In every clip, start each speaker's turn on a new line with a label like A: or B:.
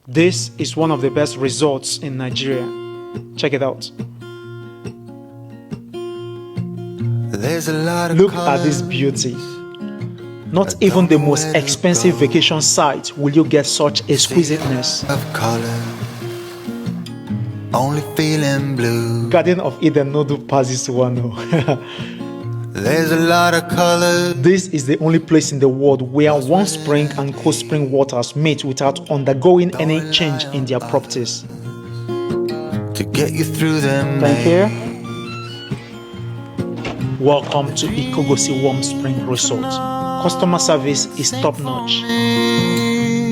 A: This is one of the best resorts in Nigeria. Check it out.
B: There's a lot of
A: Look at this beauty. Not even the most expensive vacation site will you get such exquisiteness.
B: of color, only feeling blue.
A: Garden of Eden no do pass this one. No.
B: There's a lot of color.
A: This is the only place in the world where warm spring and cold spring waters meet without undergoing any change in their properties.
B: To get you through them.
A: Thank you. Welcome to Ikogusi Warm Spring Resort. Customer service is top-notch.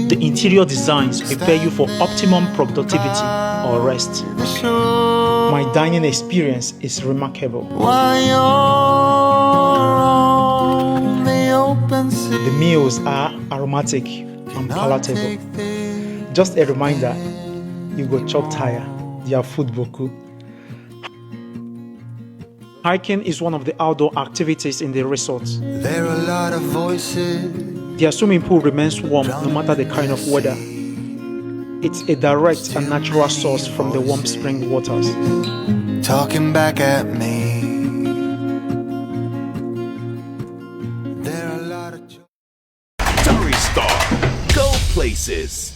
A: The interior designs prepare you for optimum productivity or rest. My dining experience is remarkable. The meals are aromatic and palatable. Just a reminder, you go chop tire, their food boku. Hiking is one of the outdoor activities in the resort.
B: There are a lot of voices.
A: Their swimming pool remains warm no matter the kind of weather. It's a direct and natural source from the warm spring waters.
B: Talking back at me. There are a lot of
C: Story Star. Go places.